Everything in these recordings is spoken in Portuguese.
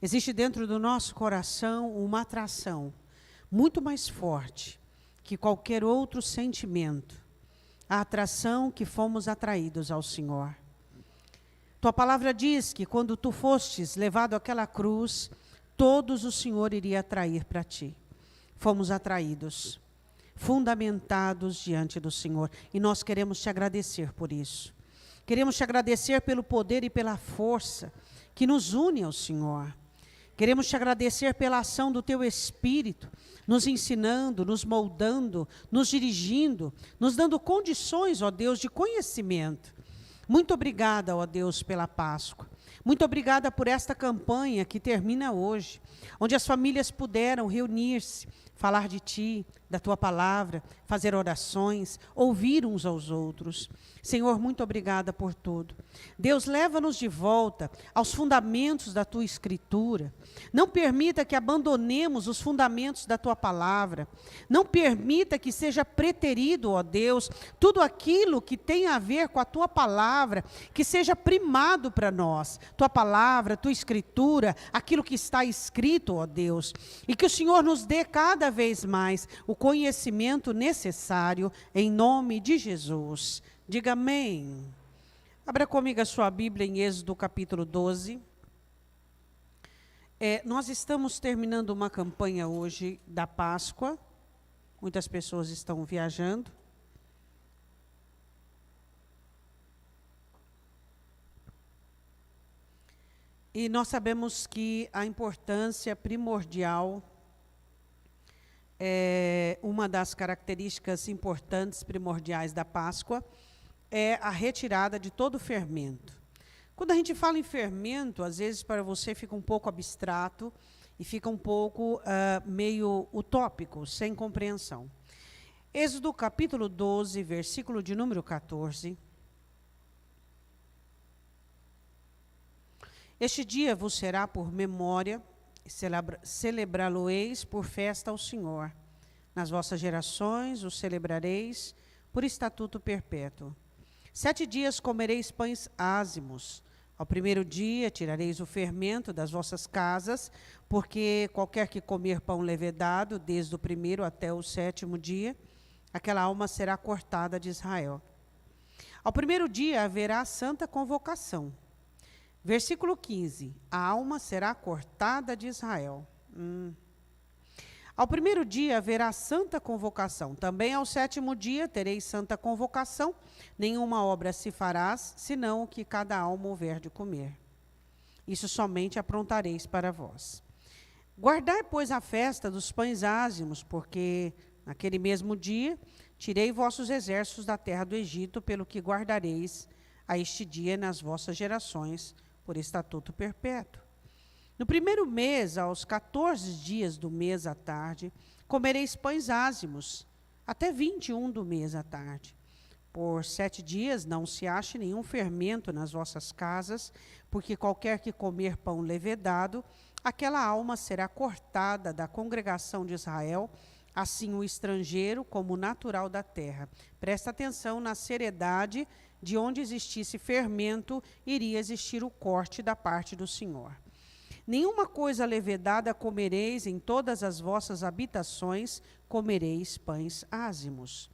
Existe dentro do nosso coração uma atração muito mais forte que qualquer outro sentimento. A atração que fomos atraídos ao Senhor. Tua palavra diz que quando tu fostes levado àquela cruz, todos o Senhor iria atrair para ti. Fomos atraídos, fundamentados diante do Senhor. E nós queremos te agradecer por isso. Queremos te agradecer pelo poder e pela força que nos une ao Senhor. Queremos te agradecer pela ação do teu Espírito, nos ensinando, nos moldando, nos dirigindo, nos dando condições, ó Deus, de conhecimento. Muito obrigada, ó Deus, pela Páscoa. Muito obrigada por esta campanha que termina hoje, onde as famílias puderam reunir-se, falar de Ti, da Tua palavra, fazer orações, ouvir uns aos outros. Senhor, muito obrigada por tudo. Deus, leva-nos de volta aos fundamentos da Tua Escritura. Não permita que abandonemos os fundamentos da Tua palavra. Não permita que seja preterido, ó Deus, tudo aquilo que tem a ver com a Tua palavra, que seja primado para nós. Tua palavra, Tua Escritura, aquilo que está escrito, ó Deus. E que o Senhor nos dê cada vez mais o conhecimento necessário, em nome de Jesus. Diga amém. Abra comigo a sua Bíblia em Êxodo capítulo 12. Nós estamos terminando uma campanha hoje da Páscoa. Muitas pessoas estão viajando. E nós sabemos que a importância primordial, uma das características importantes, primordiais da Páscoa, é a retirada de todo o fermento. Quando a gente fala em fermento, às vezes para você fica um pouco abstrato e fica um pouco meio utópico, sem compreensão. Êxodo capítulo 12, versículo de número 14. Este dia vos será por memória, celebrá-lo-eis por festa ao Senhor. Nas vossas gerações o celebrareis por estatuto perpétuo. 7 dias comereis pães ázimos. Ao primeiro dia tirareis o fermento das vossas casas, porque qualquer que comer pão levedado, desde o primeiro até o 7º dia, aquela alma será cortada de Israel. Ao primeiro dia haverá santa convocação. Versículo 15, a alma será cortada de Israel. Ao primeiro dia haverá santa convocação. Também ao 7º dia tereis santa convocação. Nenhuma obra se farás, senão o que cada alma houver de comer. Isso somente aprontareis para vós. Guardai, pois, a festa dos pães ázimos, porque naquele mesmo dia tirei vossos exércitos da terra do Egito, pelo que guardareis a este dia nas vossas gerações, por estatuto perpétuo. No primeiro mês, aos 14 dias do mês à tarde, comereis pães ázimos, até 21 do mês à tarde. Por 7 dias não se ache nenhum fermento nas vossas casas, porque qualquer que comer pão levedado, aquela alma será cortada da congregação de Israel, assim o estrangeiro como o natural da terra. Presta atenção na seriedade de onde existisse fermento, iria existir o corte da parte do Senhor. Nenhuma coisa levedada comereis em todas as vossas habitações, comereis pães ázimos.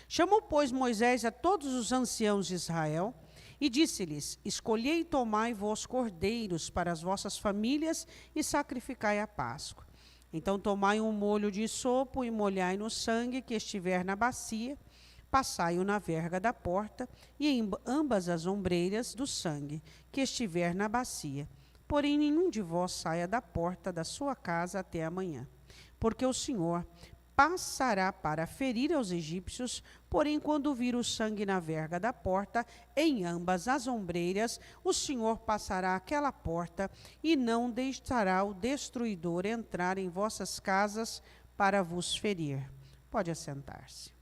Chamou, pois, Moisés a todos os anciãos de Israel e disse-lhes: escolhei e tomai vós cordeiros para as vossas famílias e sacrificai a Páscoa. Então tomai um molho de sopo e molhai no sangue que estiver na bacia, passai-o na verga da porta e em ambas as ombreiras do sangue que estiver na bacia. Porém, nenhum de vós saia da porta da sua casa até amanhã, porque o Senhor passará para ferir aos egípcios, porém, quando vir o sangue na verga da porta, em ambas as ombreiras, o Senhor passará aquela porta e não deixará o destruidor entrar em vossas casas para vos ferir. Pode assentar-se.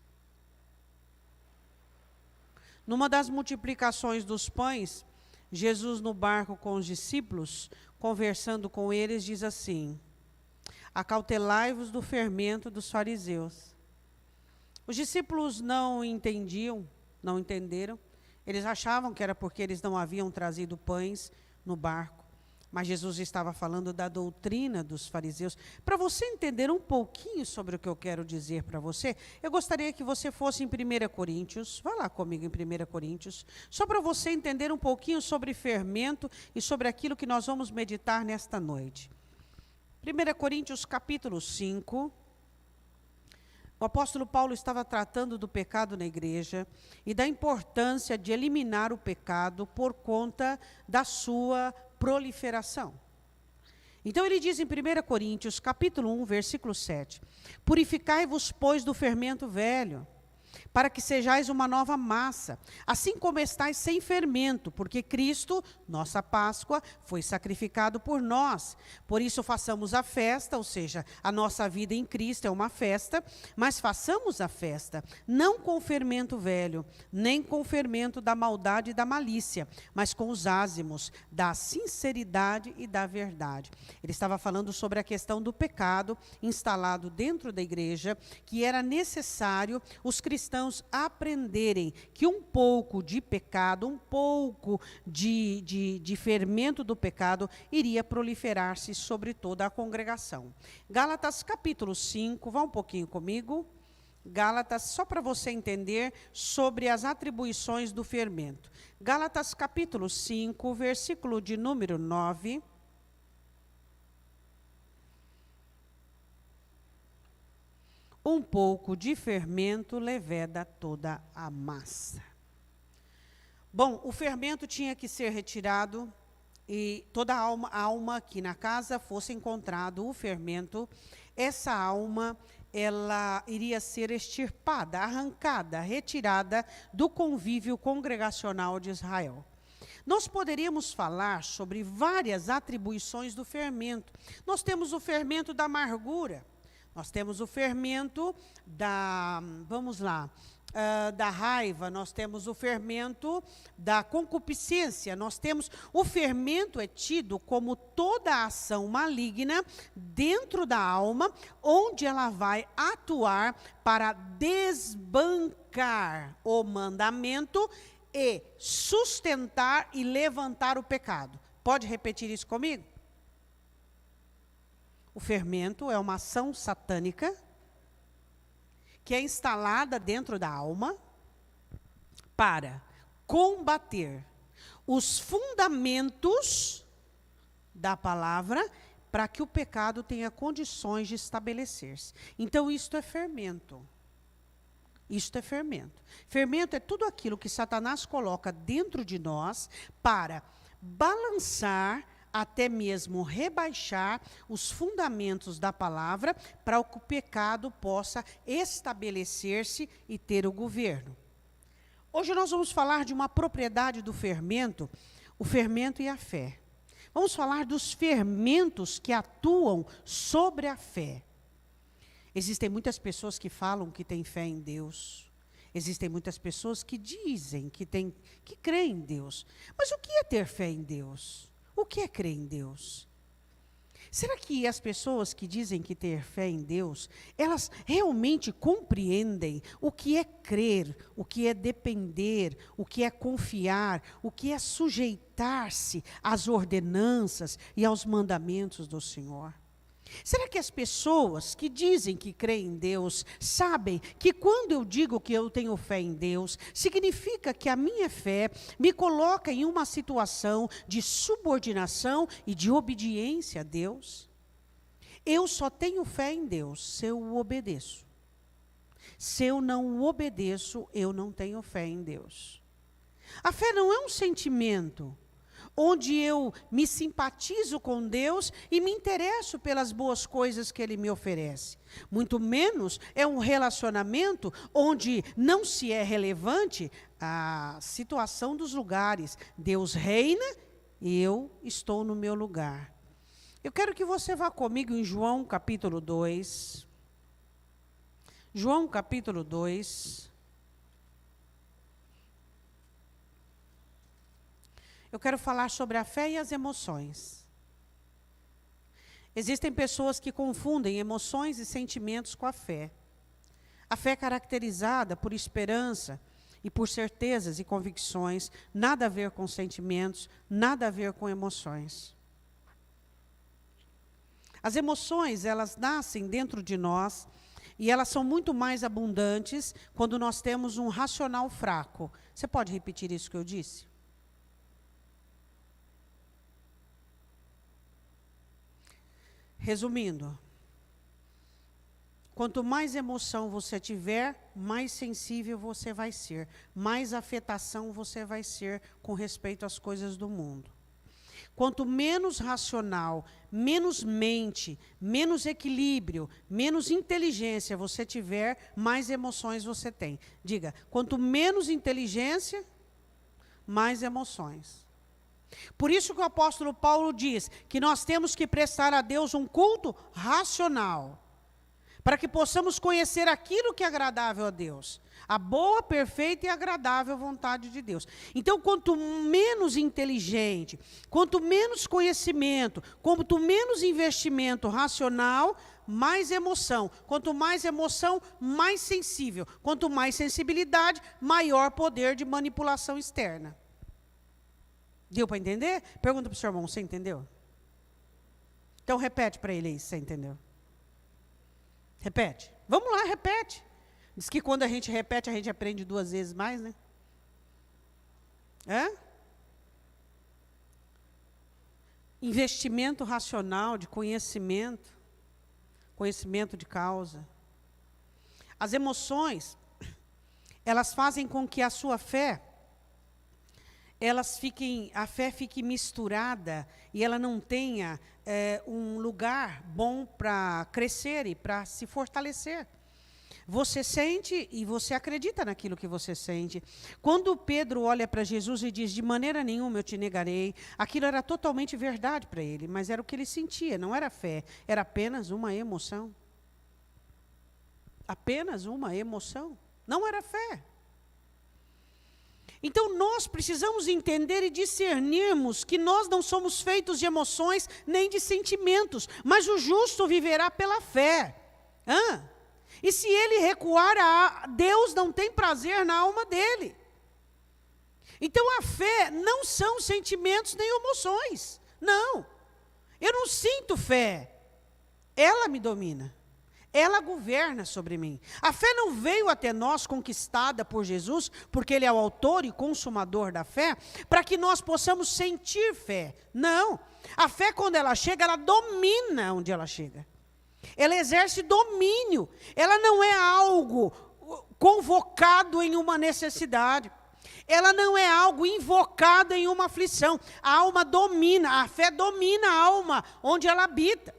Numa das multiplicações dos pães, Jesus no barco com os discípulos, conversando com eles, diz assim: acautelai-vos do fermento dos fariseus. Os discípulos não entenderam. Eles achavam que era porque eles não haviam trazido pães no barco. Mas Jesus estava falando da doutrina dos fariseus. Para você entender um pouquinho sobre o que eu quero dizer para você, eu gostaria que você fosse em 1 Coríntios. Vá lá comigo em 1 Coríntios. Só para você entender um pouquinho sobre fermento e sobre aquilo que nós vamos meditar nesta noite. 1 Coríntios capítulo 5. O apóstolo Paulo estava tratando do pecado na igreja e da importância de eliminar o pecado por conta da sua proliferação. Então ele diz em 1 Coríntios, capítulo 1, versículo 7, purificai-vos, pois, do fermento velho, para que sejais uma nova massa, assim como estáis sem fermento, porque Cristo, nossa Páscoa, foi sacrificado por nós. Por isso façamos a festa, ou seja, a nossa vida em Cristo é uma festa, mas façamos a festa, não com o fermento velho, nem com o fermento da maldade e da malícia, mas com os ázimos da sinceridade e da verdade. Ele estava falando sobre a questão do pecado instalado dentro da igreja, que era necessário os cristãos aprenderem que um pouco de pecado, um pouco de fermento do pecado iria proliferar-se sobre toda a congregação. Gálatas capítulo 5, vá um pouquinho comigo. Gálatas, só para você entender sobre as atribuições do fermento. Gálatas capítulo 5, versículo de número 9. Um pouco de fermento leveda toda a massa. Bom, o fermento tinha que ser retirado e toda alma aqui na casa fosse encontrado o fermento, essa alma, ela iria ser extirpada, arrancada, retirada do convívio congregacional de Israel. Nós poderíamos falar sobre várias atribuições do fermento. Nós temos o fermento da amargura. Nós temos o fermento da, da raiva, nós temos o fermento da concupiscência, nós temos, o fermento é tido como toda a ação maligna dentro da alma, onde ela vai atuar para desbancar o mandamento e sustentar e levantar o pecado. Pode repetir isso comigo? O fermento é uma ação satânica que é instalada dentro da alma para combater os fundamentos da palavra para que o pecado tenha condições de estabelecer-se. Então, isto é fermento. Isto é fermento. Fermento é tudo aquilo que Satanás coloca dentro de nós para balançar, até mesmo rebaixar os fundamentos da palavra para que o pecado possa estabelecer-se e ter o governo. Hoje nós vamos falar de uma propriedade do fermento, o fermento e a fé. Vamos falar dos fermentos que atuam sobre a fé. Existem muitas pessoas que falam que têm fé em Deus. Existem muitas pessoas que dizem que creem em Deus. Mas o que é ter fé em Deus? O que é crer em Deus? Será que as pessoas que dizem que ter fé em Deus, elas realmente compreendem o que é crer, o que é depender, o que é confiar, o que é sujeitar-se às ordenanças e aos mandamentos do Senhor? Será que as pessoas que dizem que creem em Deus sabem que quando eu digo que eu tenho fé em Deus, significa que a minha fé me coloca em uma situação de subordinação e de obediência a Deus? Eu só tenho fé em Deus se eu o obedeço. Se eu não o obedeço, eu não tenho fé em Deus. A fé não é um sentimento onde eu me simpatizo com Deus e me interesso pelas boas coisas que Ele me oferece. Muito menos é um relacionamento onde não se é relevante a situação dos lugares. Deus reina e eu estou no meu lugar. Eu quero que você vá comigo em João capítulo 2. João capítulo 2. Eu quero falar sobre a fé e as emoções. Existem pessoas que confundem emoções e sentimentos com a fé. A fé é caracterizada por esperança e por certezas e convicções, nada a ver com sentimentos, nada a ver com emoções. As emoções, elas nascem dentro de nós e elas são muito mais abundantes quando nós temos um racional fraco. Você pode repetir isso que eu disse? Resumindo, quanto mais emoção você tiver, mais sensível você vai ser, mais afetação você vai ser com respeito às coisas do mundo. Quanto menos racional, menos mente, menos equilíbrio, menos inteligência você tiver, mais emoções você tem. Diga, quanto menos inteligência, mais emoções. Por isso que o apóstolo Paulo diz que nós temos que prestar a Deus um culto racional, para que possamos conhecer aquilo que é agradável a Deus, a boa, perfeita e agradável vontade de Deus. Então, quanto menos inteligente, quanto menos conhecimento, quanto menos investimento racional, mais emoção. Quanto mais emoção, mais sensível. Quanto mais sensibilidade, maior poder de manipulação externa. Deu para entender? Pergunta para o seu irmão, você entendeu? Então repete para ele aí, você entendeu? Repete. Vamos lá, repete. Diz que quando a gente repete, a gente aprende 2 vezes mais, né? Investimento racional de conhecimento, conhecimento de causa. As emoções, elas fazem com que a sua fé, a fé fique misturada e ela não tenha um lugar bom para crescer e para se fortalecer. Você sente e você acredita naquilo que você sente. Quando Pedro olha para Jesus e diz, de maneira nenhuma eu te negarei, aquilo era totalmente verdade para ele, mas era o que ele sentia, não era fé, era apenas uma emoção. Apenas uma emoção, não era fé. Então nós precisamos entender e discernirmos que nós não somos feitos de emoções nem de sentimentos, mas o justo viverá pela fé. E se ele recuar, Deus não tem prazer na alma dele. Então a fé não são sentimentos nem emoções. Não. Eu não sinto fé. Ela me domina. Ela governa sobre mim. A fé não veio até nós conquistada por Jesus, porque Ele é o autor e consumador da fé, para que nós possamos sentir fé. Não. A fé, quando ela chega, ela domina onde ela chega. Ela exerce domínio. Ela não é algo convocado em uma necessidade. Ela não é algo invocado em uma aflição. A alma domina, a fé domina a alma onde ela habita,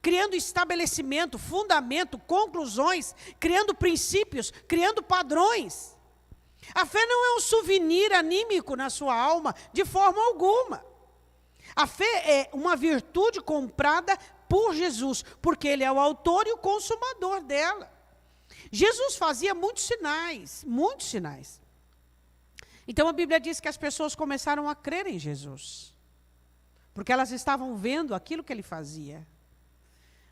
criando estabelecimento, fundamento, conclusões, criando princípios, criando padrões. A fé não é um souvenir anímico na sua alma, de forma alguma. A fé é uma virtude comprada por Jesus, porque Ele é o autor e o consumador dela. Jesus fazia muitos sinais, muitos sinais. Então a Bíblia diz que as pessoas começaram a crer em Jesus, porque elas estavam vendo aquilo que Ele fazia.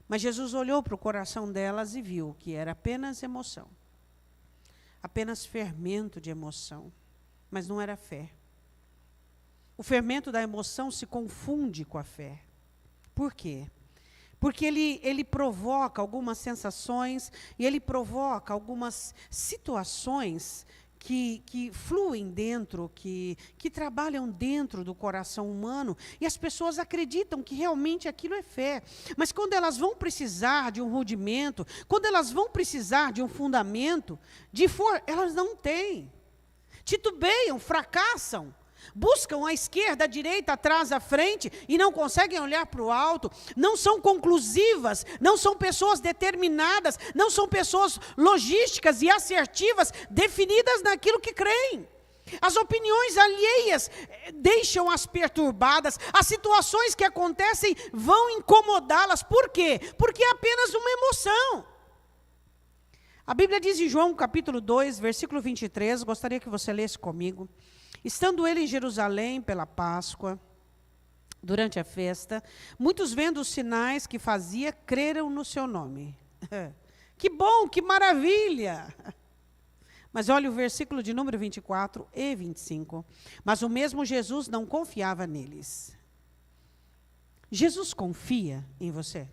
Mas Jesus olhou para o coração delas e viu que era apenas emoção, apenas fermento de emoção, mas não era fé. O fermento da emoção se confunde com a fé. Por quê? Porque ele provoca algumas sensações e ele provoca algumas situações que fluem dentro, que trabalham dentro do coração humano, e as pessoas acreditam que realmente aquilo é fé. Mas quando elas vão precisar de um rudimento, quando elas vão precisar de um fundamento, elas não têm. Titubeiam, fracassam. Buscam a esquerda, a direita, atrás, à frente e não conseguem olhar para o alto, não são conclusivas, não são pessoas determinadas, não são pessoas logísticas e assertivas, definidas naquilo que creem. As opiniões alheias deixam-as perturbadas, as situações que acontecem vão incomodá-las. Por quê? Porque é apenas uma emoção. A Bíblia diz em João capítulo 2, versículo 23, gostaria que você lesse comigo. Estando ele em Jerusalém pela Páscoa, durante a festa, muitos vendo os sinais que fazia, creram no seu nome. Que bom, que maravilha! Mas olha o versículo de número 24 e 25. Mas o mesmo Jesus não confiava neles. Jesus confia em você?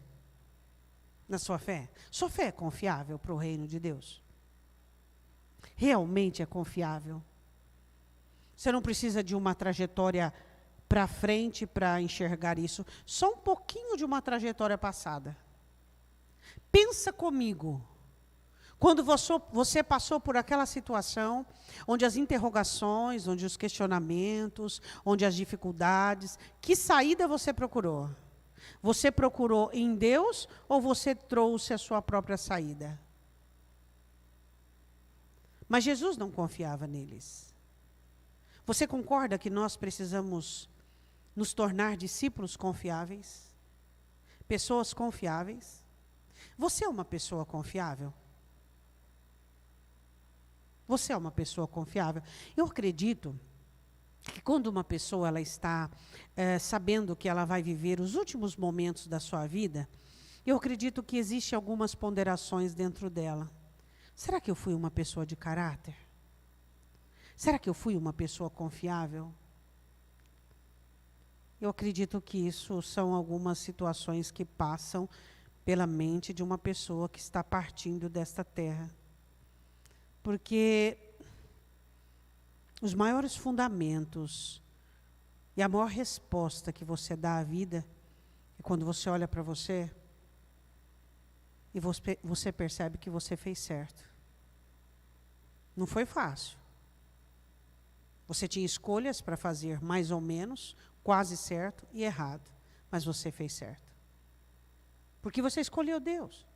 na sua fé? Sua fé é confiável para o reino de Deus? Realmente é confiável? Você não precisa de uma trajetória para frente para enxergar isso. Só um pouquinho de uma trajetória passada. Pensa comigo. Quando você passou por aquela situação, onde as interrogações, onde os questionamentos, onde as dificuldades, que saída você procurou? Você procurou em Deus ou você trouxe a sua própria saída? Mas Jesus não confiava neles. Você concorda que nós precisamos nos tornar discípulos confiáveis? Pessoas confiáveis? Você é uma pessoa confiável? Você é uma pessoa confiável? Eu acredito que quando uma pessoa ela está sabendo que ela vai viver os últimos momentos da sua vida, eu acredito que existem algumas ponderações dentro dela. Será que eu fui uma pessoa de caráter? Será que eu fui uma pessoa confiável? Eu acredito que isso são algumas situações que passam pela mente de uma pessoa que está partindo desta terra. Porque os maiores fundamentos e a maior resposta que você dá à vida é quando você olha para você e você percebe que você fez certo. Não foi fácil. Você tinha escolhas para fazer mais ou menos, quase certo e errado, mas você fez certo. Porque você escolheu Deus.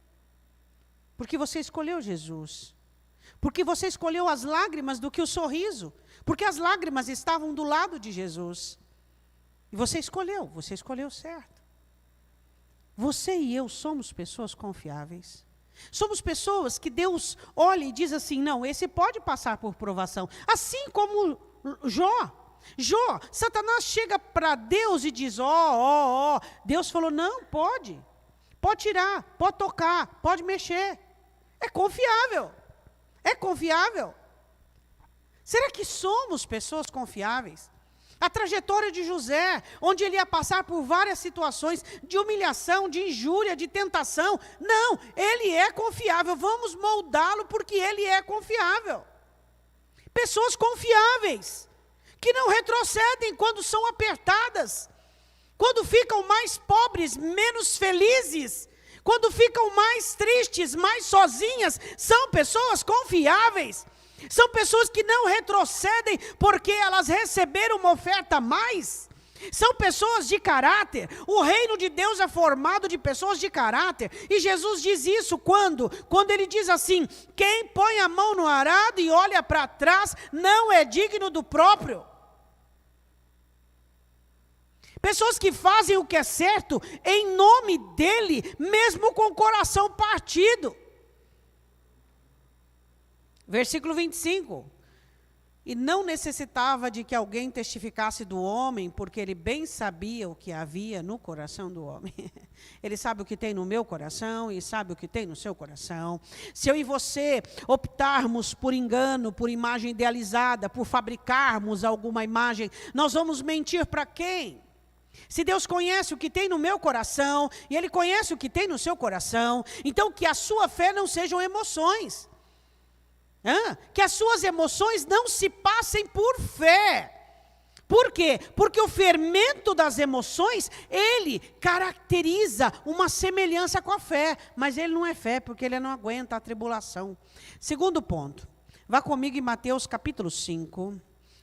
Porque você escolheu Jesus. Porque você escolheu as lágrimas do que o sorriso. Porque as lágrimas estavam do lado de Jesus. E você escolheu certo. Você e eu somos pessoas confiáveis. Somos pessoas que Deus olha e diz assim, não, esse pode passar por provação. Assim como Jó, Satanás chega para Deus e diz, Deus falou, não, pode tirar, pode tocar, pode mexer. É confiável. Será que somos pessoas confiáveis? A trajetória de José, onde ele ia passar por várias situações de humilhação, de injúria, de tentação. Não, ele é confiável, vamos moldá-lo porque ele é confiável. Pessoas confiáveis, que não retrocedem quando são apertadas, quando ficam mais pobres, menos felizes, quando ficam mais tristes, mais sozinhas, são pessoas confiáveis. São pessoas que não retrocedem porque elas receberam uma oferta a mais. São pessoas de caráter. O reino de Deus é formado de pessoas de caráter. E Jesus diz isso quando ele diz assim, quem põe a mão no arado e olha para trás, não é digno do próprio. Pessoas que fazem o que é certo em nome dele, mesmo com o coração partido. Versículo 25. E não necessitava de que alguém testificasse do homem, porque ele bem sabia o que havia no coração do homem. Ele sabe o que tem no meu coração e sabe o que tem no seu coração. Se eu e você optarmos por engano, por imagem idealizada, por fabricarmos alguma imagem, nós vamos mentir para quem? Se Deus conhece o que tem no meu coração, e Ele conhece o que tem no seu coração, então que a sua fé não sejam emoções. Que as suas emoções não se passem por fé. Por quê? Porque o fermento das emoções, ele caracteriza uma semelhança com a fé. Mas ele não é fé, porque ele não aguenta a tribulação. Segundo ponto. Vá comigo em Mateus capítulo 5.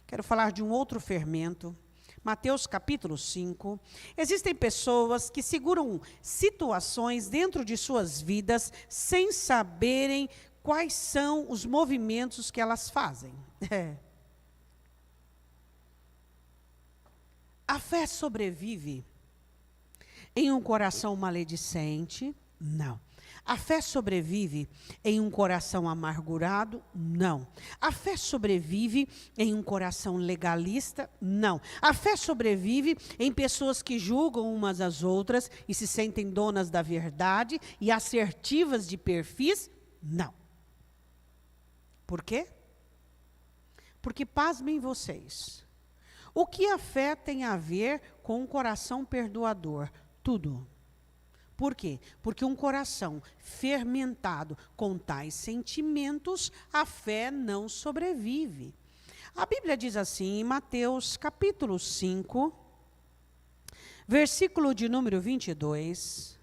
Quero falar de um outro fermento. Mateus capítulo 5. Existem pessoas que seguram situações dentro de suas vidas sem saberem quais são os movimentos que elas fazem. A fé sobrevive em um coração maledicente? Não. A fé sobrevive em um coração amargurado? Não. A fé sobrevive em um coração legalista? Não. A fé sobrevive em pessoas que julgam umas às outras e se sentem donas da verdade e assertivas de perfis? Não. Por quê? Porque, pasmem vocês, o que a fé tem a ver com um coração perdoador? Tudo. Por quê? Porque um coração fermentado com tais sentimentos, a fé não sobrevive. A Bíblia diz assim, em Mateus capítulo 5, versículo de número 22...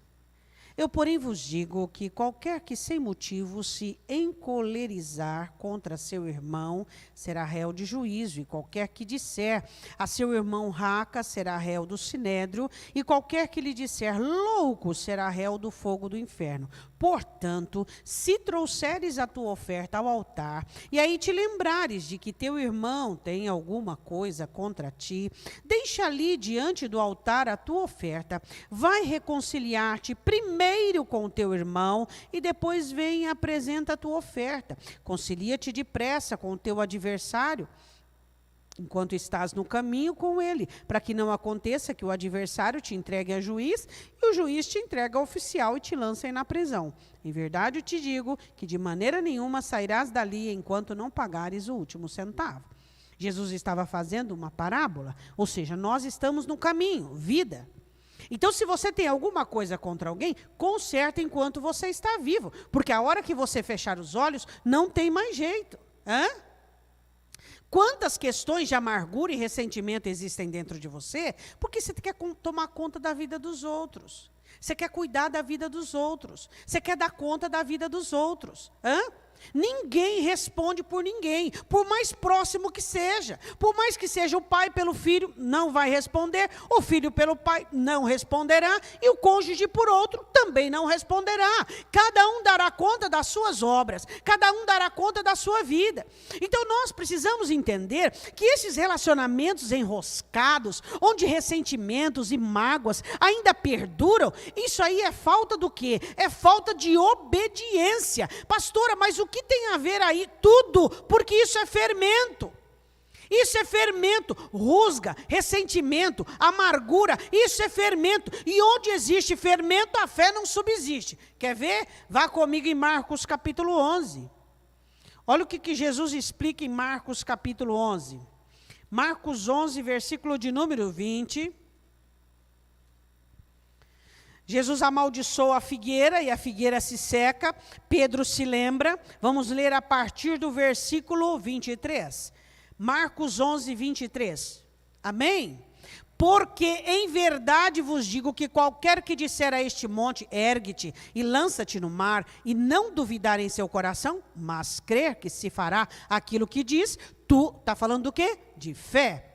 Eu, porém, vos digo que qualquer que sem motivo se encolerizar contra seu irmão será réu de juízo, e qualquer que disser a seu irmão raca será réu do sinédrio, e qualquer que lhe disser louco será réu do fogo do inferno. Portanto, se trouxeres a tua oferta ao altar, e aí te lembrares de que teu irmão tem alguma coisa contra ti, deixa ali diante do altar a tua oferta, vai reconciliar-te primeiro com o teu irmão, e depois vem e apresenta a tua oferta. Concilia-te depressa com o teu adversário, enquanto estás no caminho com ele, para que não aconteça que o adversário te entregue a juiz, e o juiz te entregue ao oficial e te lance na prisão. Em verdade, eu te digo que de maneira nenhuma sairás dali enquanto não pagares o último centavo. Jesus estava fazendo uma parábola, ou seja, nós estamos no caminho, vida. Então, se você tem alguma coisa contra alguém, conserta enquanto você está vivo, porque a hora que você fechar os olhos, não tem mais jeito. Quantas questões de amargura e ressentimento existem dentro de você, porque você quer tomar conta da vida dos outros. Você quer cuidar da vida dos outros. Você quer dar conta da vida dos outros. Ninguém responde por ninguém, por mais próximo que seja. Por mais que seja o pai pelo filho, não vai responder. O filho pelo pai não responderá. E o cônjuge por outro também não responderá. Cada um dará conta das suas obras. Cada um dará conta da sua vida. Então nós precisamos entender que esses relacionamentos enroscados, onde ressentimentos e mágoas ainda perduram, isso aí é falta do quê? É falta de obediência. Pastora, mas o que tem a ver aí? Tudo, porque isso é fermento. Isso é fermento, rusga, ressentimento, amargura, isso é fermento. E onde existe fermento, a fé não subsiste. Quer ver? Vá comigo em Marcos capítulo 11. Olha o que Jesus explica em Marcos capítulo 11. Marcos 11, versículo de número 20. Jesus amaldiçoa a figueira e a figueira se seca. Pedro se lembra. Vamos ler a partir do versículo 23. Marcos 11, 23. Amém? Porque em verdade vos digo que qualquer que disser a este monte, ergue-te e lança-te no mar, e não duvidar em seu coração, mas crer que se fará aquilo que diz, tu, está falando do quê? De fé.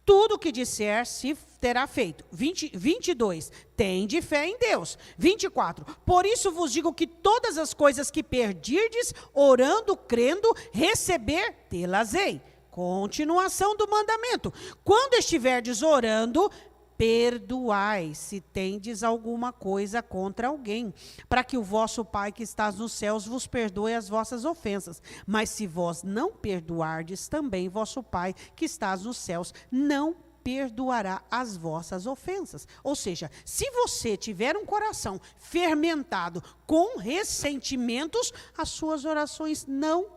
Tudo que disser se terá feito. 22, tende fé em Deus. 24, por isso vos digo que todas as coisas que perdirdes, orando, crendo, receber, tê-las-ei. Continuação do mandamento. Quando estiverdes orando, perdoai, se tendes alguma coisa contra alguém, para que o vosso Pai que estás nos céus vos perdoe as vossas ofensas. Mas se vós não perdoardes, também vosso Pai que estás nos céus não perdoará as vossas ofensas. Ou seja, se você tiver um coração fermentado com ressentimentos, as suas orações não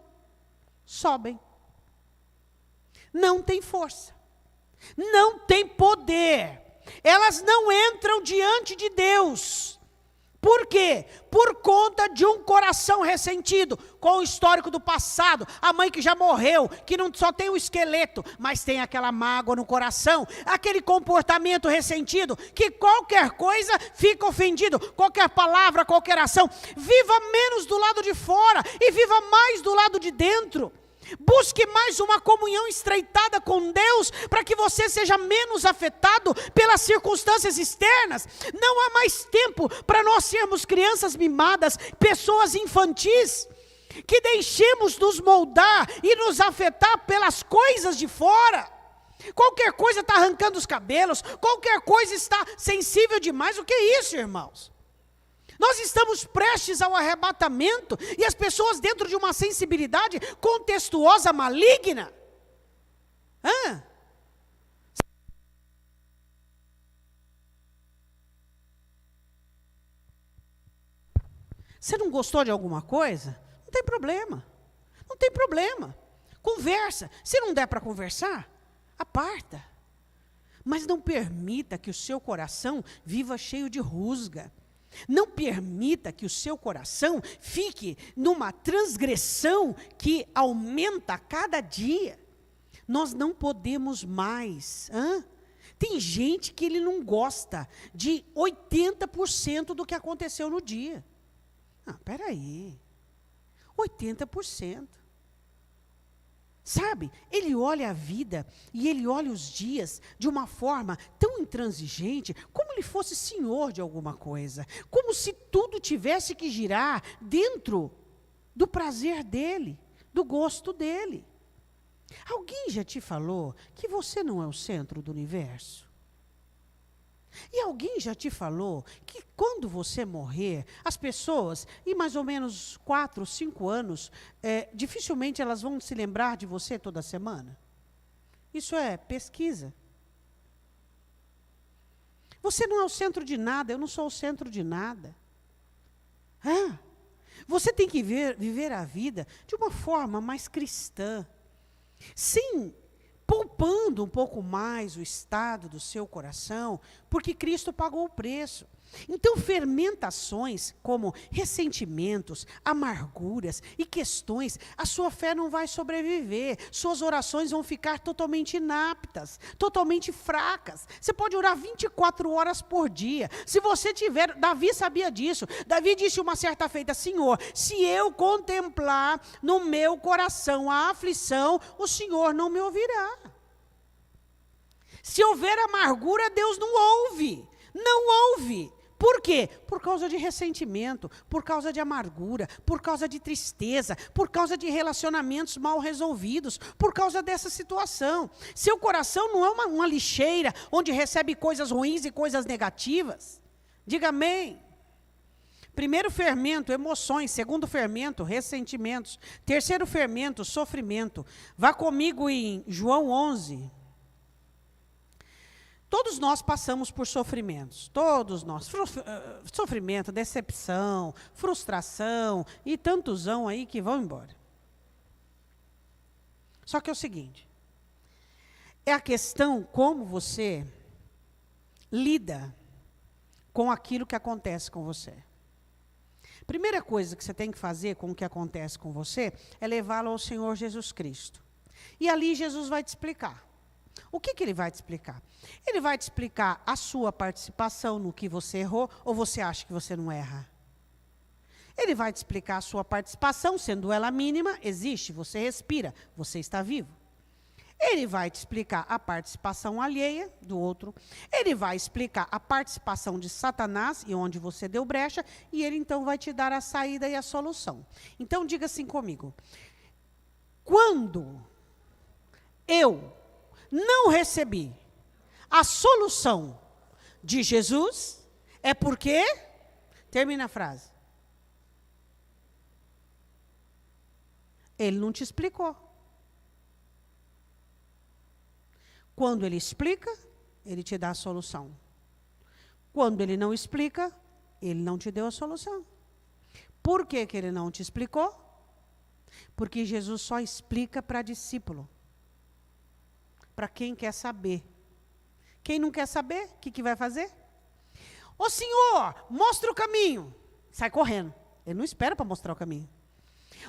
sobem. Não tem força. Não tem poder. Elas não entram diante de Deus. Por quê? Por conta de um coração ressentido, com o histórico do passado, a mãe que já morreu, que não só tem o esqueleto, mas tem aquela mágoa no coração, aquele comportamento ressentido, que qualquer coisa fica ofendido, qualquer palavra, qualquer ação, viva menos do lado de fora e viva mais do lado de dentro. Busque mais uma comunhão estreitada com Deus, para que você seja menos afetado pelas circunstâncias externas. Não há mais tempo para nós sermos crianças mimadas, pessoas infantis, que deixemos nos moldar e nos afetar pelas coisas de fora. Qualquer coisa está arrancando os cabelos, qualquer coisa está sensível demais. O que é isso, irmãos? Nós estamos prestes ao arrebatamento e as pessoas dentro de uma sensibilidade contestuosa maligna. Você não gostou de alguma coisa? Não tem problema. Não tem problema. Conversa. Se não der para conversar, aparta. Mas não permita que o seu coração viva cheio de rusga. Não permita que o seu coração fique numa transgressão que aumenta a cada dia. Nós não podemos mais. Tem gente que ele não gosta de 80% do que aconteceu no dia. Espera aí. 80%. Sabe, ele olha a vida e ele olha os dias de uma forma tão intransigente, como ele fosse senhor de alguma coisa, como se tudo tivesse que girar dentro do prazer dele, do gosto dele. Alguém já te falou que você não é o centro do universo? E alguém já te falou que quando você morrer, as pessoas, em mais ou menos 4, 5 anos, dificilmente elas vão se lembrar de você toda semana? Isso é pesquisa. Você não é o centro de nada, eu não sou o centro de nada. Você tem que viver a vida de uma forma mais cristã. Sim, poupando um pouco mais o estado do seu coração, porque Cristo pagou o preço. Então, fermentações como ressentimentos, amarguras e questões, a sua fé não vai sobreviver, suas orações vão ficar totalmente inaptas, totalmente fracas. Você pode orar 24 horas por dia. Se você tiver, Davi sabia disso. Davi disse uma certa feita: Senhor, se eu contemplar no meu coração a aflição, o Senhor não me ouvirá. Se houver amargura, Deus não ouve. Não ouve. Por quê? Por causa de ressentimento, por causa de amargura, por causa de tristeza, por causa de relacionamentos mal resolvidos, por causa dessa situação. Seu coração não é uma lixeira onde recebe coisas ruins e coisas negativas. Diga amém. Primeiro fermento, emoções. Segundo fermento, ressentimentos. Terceiro fermento, sofrimento. Vá comigo em João 11. Todos nós passamos por sofrimentos, todos nós. Sofrimento, decepção, frustração e tantosão aí que vão embora. Só que é o seguinte, é a questão como você lida com aquilo que acontece com você. Primeira coisa que você tem que fazer com o que acontece com você é levá-lo ao Senhor Jesus Cristo. E ali Jesus vai te explicar. O que ele vai te explicar? Ele vai te explicar a sua participação no que você errou, ou você acha que você não erra? Ele vai te explicar a sua participação, sendo ela mínima, existe, você respira, você está vivo. Ele vai te explicar a participação alheia do outro. Ele vai explicar a participação de Satanás e onde você deu brecha, e ele então vai te dar a saída e a solução. Então diga assim comigo: quando eu não recebi a solução de Jesus, é porque, termina a frase, ele não te explicou. Quando ele explica, ele te dá a solução. Quando ele não explica, ele não te deu a solução. Por que que ele não te explicou? Porque Jesus só explica para discípulo. Para quem quer saber. Quem não quer saber, o que vai fazer? Ô Senhor, mostra o caminho. Sai correndo. Ele não espera para mostrar o caminho.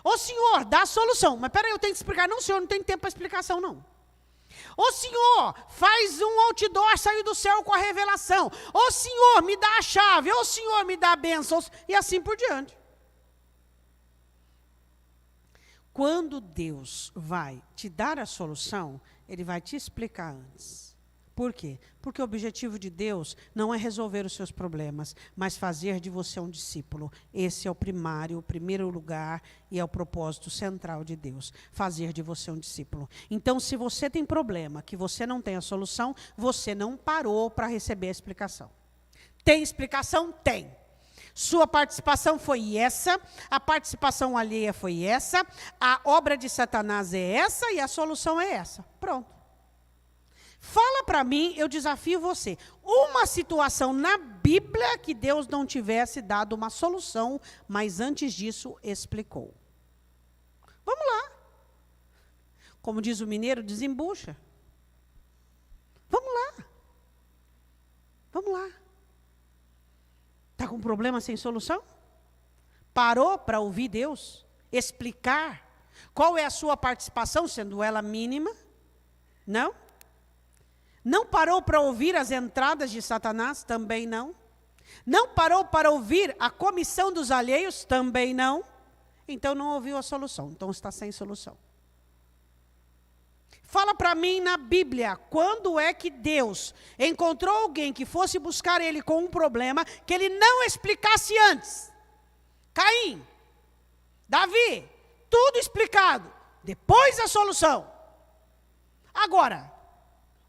Ô Senhor, dá a solução. Mas peraí, eu tenho que explicar. Não, Senhor, não tem tempo para explicação, não. Ô Senhor, faz um outdoor sair do céu com a revelação. Ô Senhor, me dá a chave. Ô Senhor, me dá a bênção. E assim por diante. Quando Deus vai te dar a solução, Ele vai te explicar antes. Por quê? Porque o objetivo de Deus não é resolver os seus problemas, mas fazer de você um discípulo. Esse é o primário, o primeiro lugar e é o propósito central de Deus. Fazer de você um discípulo. Então, se você tem problema, que você não tem a solução, você não parou para receber a explicação. Tem explicação? Tem. Sua participação foi essa, a participação alheia foi essa, a obra de Satanás é essa e a solução é essa. Pronto. Fala para mim, eu desafio você, uma situação na Bíblia que Deus não tivesse dado uma solução, mas antes disso explicou. Vamos lá. Como diz o mineiro, desembucha. Vamos lá. Vamos lá. Está com problema sem solução? Parou para ouvir Deus? Explicar qual é a sua participação, sendo ela mínima? Não? Não parou para ouvir as entradas de Satanás? Também não. Não parou para ouvir a comissão dos alheios? Também não. Então não ouviu a solução, então está sem solução. Fala para mim na Bíblia, quando é que Deus encontrou alguém que fosse buscar ele com um problema que ele não explicasse antes? Caim, Davi, tudo explicado, depois a solução. Agora,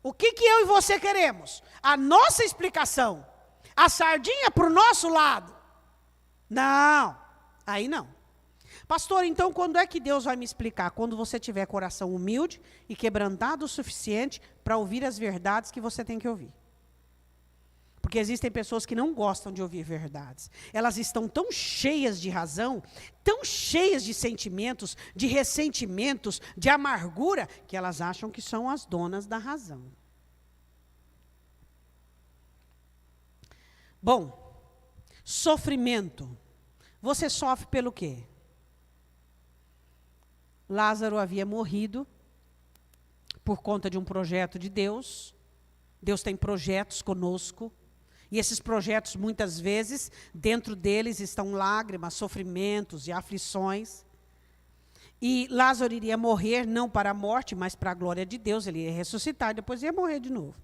o que eu e você queremos? A nossa explicação, a sardinha para o nosso lado. Não, aí não. Pastor, então quando é que Deus vai me explicar? Quando você tiver coração humilde e quebrantado o suficiente para ouvir as verdades que você tem que ouvir. Porque existem pessoas que não gostam de ouvir verdades. Elas estão tão cheias de razão, tão cheias de sentimentos, de ressentimentos, de amargura, que elas acham que são as donas da razão. Bom, sofrimento. Você sofre pelo quê? Lázaro havia morrido por conta de um projeto de Deus. Deus tem projetos conosco. E esses projetos, muitas vezes, dentro deles estão lágrimas, sofrimentos e aflições. E Lázaro iria morrer não para a morte, mas para a glória de Deus. Ele ia ressuscitar e depois ia morrer de novo.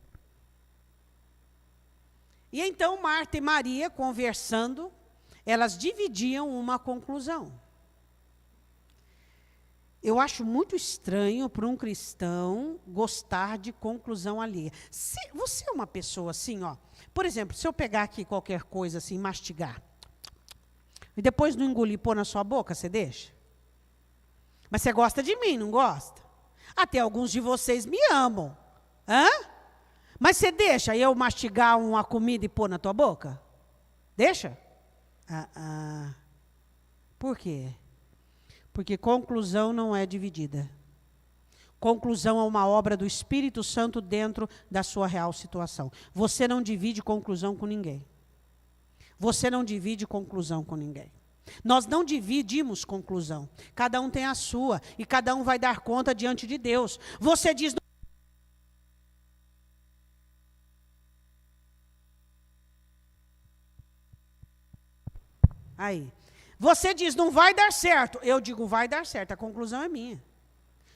E então Marta e Maria, conversando, elas dividiam uma conclusão. Eu acho muito estranho para um cristão gostar de conclusão alheia. Você é uma pessoa assim, ó. Por exemplo, se eu pegar aqui qualquer coisa assim, mastigar, e depois não engolir e pôr na sua boca, você deixa? Mas você gosta de mim, não gosta? Até alguns de vocês me amam. Hã? Mas você deixa eu mastigar uma comida e pôr na tua boca? Deixa? Por quê? Porque conclusão não é dividida. Conclusão é uma obra do Espírito Santo dentro da sua real situação. Você não divide conclusão com ninguém. Você não divide conclusão com ninguém. Nós não dividimos conclusão. Cada um tem a sua e cada um vai dar conta diante de Deus. Você diz... Aí... Você diz, não vai dar certo. Eu digo, vai dar certo. A conclusão é minha.